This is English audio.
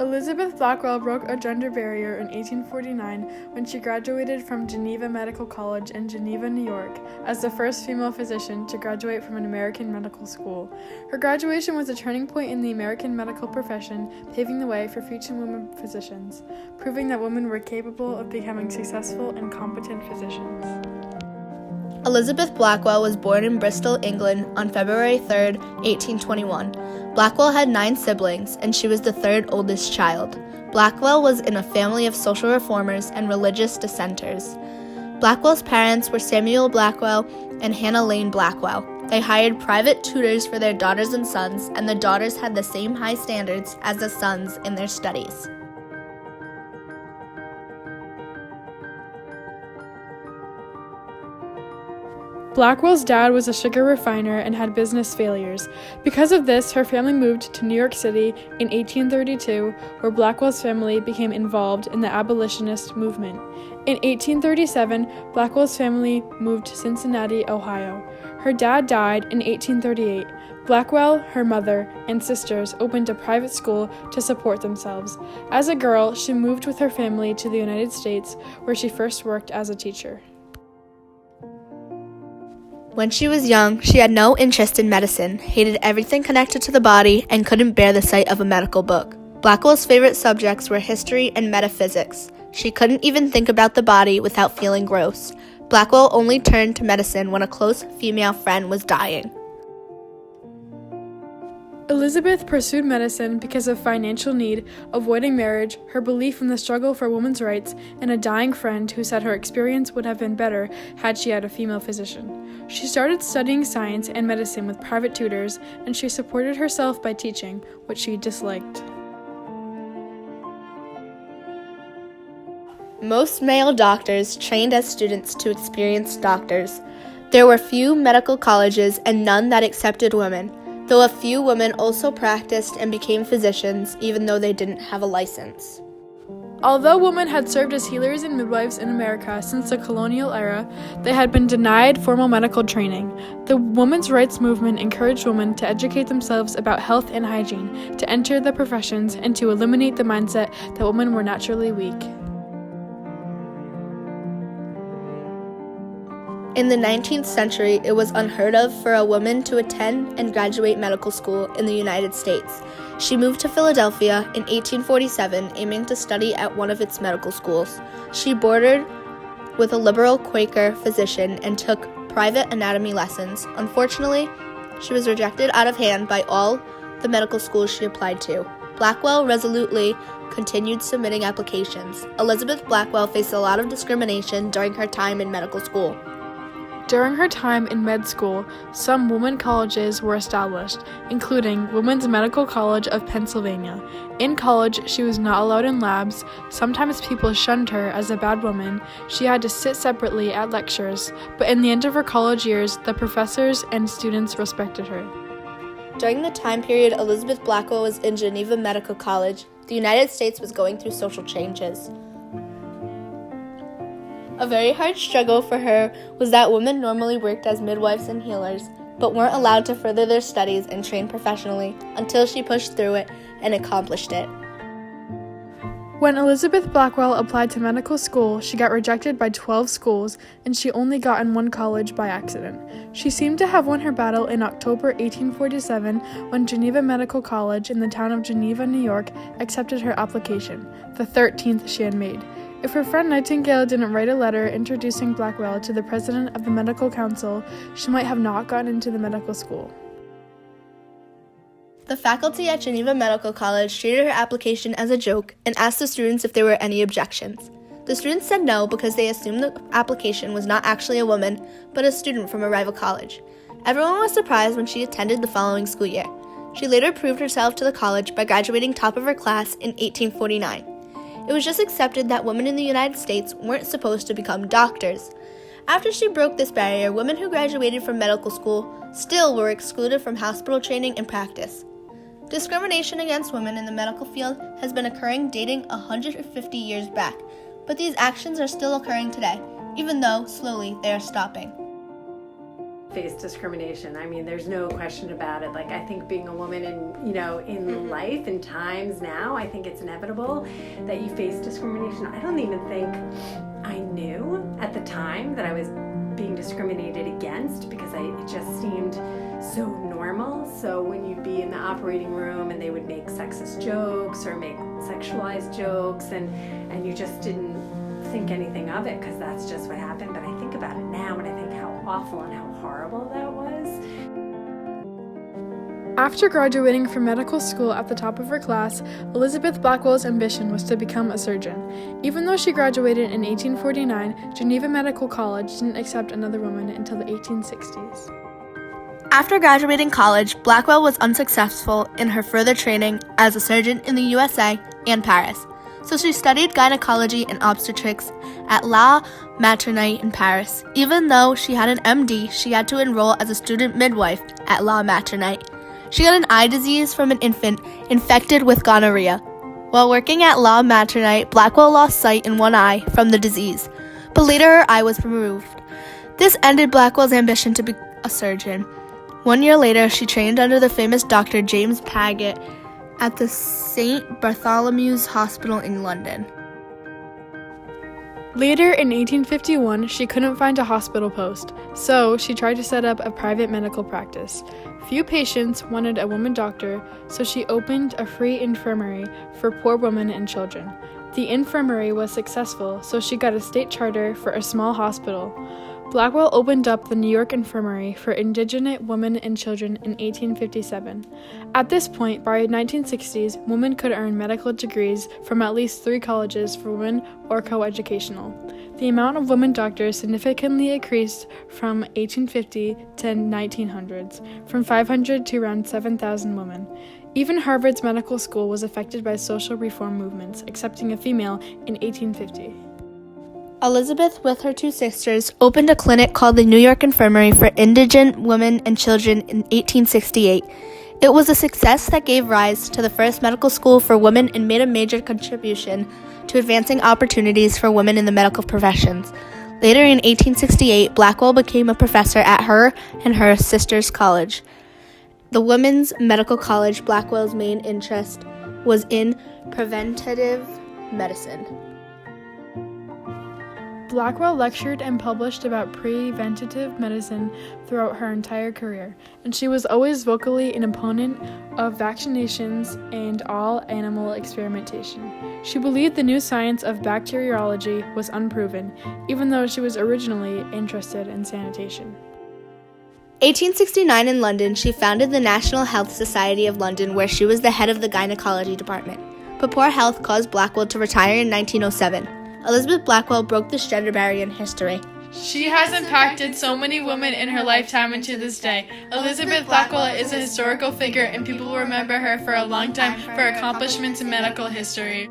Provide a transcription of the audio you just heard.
Elizabeth Blackwell broke a gender barrier in 1849 when she graduated from Geneva Medical College in Geneva, New York, as the first female physician to graduate from an American medical school. Her graduation was a turning point in the American medical profession, paving the way for future women physicians, proving that women were capable of becoming successful and competent physicians. Elizabeth Blackwell was born in Bristol, England on February 3, 1821. Blackwell had 9 siblings, and she was the 3rd oldest child. Blackwell was in a family of social reformers and religious dissenters. Blackwell's parents were Samuel Blackwell and Hannah Lane Blackwell. They hired private tutors for their daughters and sons, and the daughters had the same high standards as the sons in their studies. Blackwell's dad was a sugar refiner and had business failures. Because of this, her family moved to New York City in 1832, where Blackwell's family became involved in the abolitionist movement. In 1837, Blackwell's family moved to Cincinnati, Ohio. Her dad died in 1838. Blackwell, her mother, and sisters opened a private school to support themselves. As a girl, she moved with her family to the United States, where she first worked as a teacher. When she was young, she had no interest in medicine, hated everything connected to the body, and couldn't bear the sight of a medical book. Blackwell's favorite subjects were history and metaphysics. She couldn't even think about the body without feeling gross. Blackwell only turned to medicine when a close female friend was dying. Elizabeth pursued medicine because of financial need, avoiding marriage, her belief in the struggle for women's rights, and a dying friend who said her experience would have been better had she had a female physician. She started studying science and medicine with private tutors, and she supported herself by teaching, which she disliked. Most male doctors trained as students to experienced doctors. There were few medical colleges and none that accepted women, though a few women also practiced and became physicians even though they didn't have a license. Although women had served as healers and midwives in America since the colonial era, they had been denied formal medical training. The women's rights movement encouraged women to educate themselves about health and hygiene, to enter the professions, and to eliminate the mindset that women were naturally weak. In the 19th century, it was unheard of for a woman to attend and graduate medical school in the United States. She moved to Philadelphia in 1847, aiming to study at one of its medical schools. She boarded with a liberal Quaker physician and took private anatomy lessons. Unfortunately, she was rejected out of hand by all the medical schools she applied to. Blackwell resolutely continued submitting applications. Elizabeth Blackwell faced a lot of discrimination during her time in medical school. During her time in med school, some women colleges were established, including Women's Medical College of Pennsylvania. In college, she was not allowed in labs. Sometimes people shunned her as a bad woman. She had to sit separately at lectures, but in the end of her college years, the professors and students respected her. During the time period Elizabeth Blackwell was in Geneva Medical College, the United States was going through social changes. A very hard struggle for her was that women normally worked as midwives and healers, but weren't allowed to further their studies and train professionally until she pushed through it and accomplished it. When Elizabeth Blackwell applied to medical school, she got rejected by 12 schools, and she only got in one college by accident. She seemed to have won her battle in October 1847 when Geneva Medical College in the town of Geneva, New York, accepted her application, the 13th she had made. If her friend Nightingale didn't write a letter introducing Blackwell to the president of the medical council, she might have not gotten into the medical school. The faculty at Geneva Medical College treated her application as a joke and asked the students if there were any objections. The students said no because they assumed the application was not actually a woman, but a student from a rival college. Everyone was surprised when she attended the following school year. She later proved herself to the college by graduating top of her class in 1849. It was just accepted that women in the United States weren't supposed to become doctors. After she broke this barrier, women who graduated from medical school still were excluded from hospital training and practice. Discrimination against women in the medical field has been occurring dating 150 years back, but these actions are still occurring today, even though slowly they are stopping. face discrimination. I mean, there's no question about it. Like, I think being a woman in life and times now, I think it's inevitable that you face discrimination. I don't even think I knew at the time that I was being discriminated against, because it just seemed so normal. So when you'd be in the operating room and they would make sexist jokes or make sexualized jokes, and you just didn't think anything of it because that's just what happened. But I think about it now and I think how awful and how horrible that was. After graduating from medical school at the top of her class, Elizabeth Blackwell's ambition was to become a surgeon. Even though she graduated in 1849, Geneva Medical College didn't accept another woman until the 1860s. After graduating college, Blackwell was unsuccessful in her further training as a surgeon in the USA and Paris. So she studied gynecology and obstetrics at La Maternite in Paris. Even though she had an MD, she had to enroll as a student midwife at La Maternite. She got an eye disease from an infant infected with gonorrhea. While working at La Maternite, Blackwell lost sight in one eye from the disease, but later her eye was removed. This ended Blackwell's ambition to be a surgeon. 1 year later, she trained under the famous Dr. James Paget at the St. Bartholomew's Hospital in London. Later in 1851, she couldn't find a hospital post, so she tried to set up a private medical practice. Few patients wanted a woman doctor, so she opened a free infirmary for poor women and children. The infirmary was successful, so she got a state charter for a small hospital. Blackwell opened up the New York Infirmary for indigent women and children in 1857. At this point, by the 1960s, women could earn medical degrees from at least 3 colleges for women or coeducational. The amount of women doctors significantly increased from 1850 to 1900s, from 500 to around 7,000 women. Even Harvard's medical school was affected by social reform movements, accepting a female in 1850. Elizabeth, with her 2 sisters, opened a clinic called the New York Infirmary for Indigent Women and Children in 1868. It was a success that gave rise to the first medical school for women and made a major contribution to advancing opportunities for women in the medical professions. Later in 1868, Blackwell became a professor at her and her sister's college. The Women's Medical College, Blackwell's main interest was in preventative medicine. Blackwell lectured and published about preventative medicine throughout her entire career, and she was always vocally an opponent of vaccinations and all animal experimentation. She believed the new science of bacteriology was unproven, even though she was originally interested in sanitation. 1869 in London, she founded the National Health Society of London, where she was the head of the gynecology department. But poor health caused Blackwell to retire in 1907. Elizabeth Blackwell broke this gender barrier in history. She has impacted so many women in her lifetime and to this day. Elizabeth Blackwell is a historical figure, and people will remember her for a long time for her accomplishments in medical history.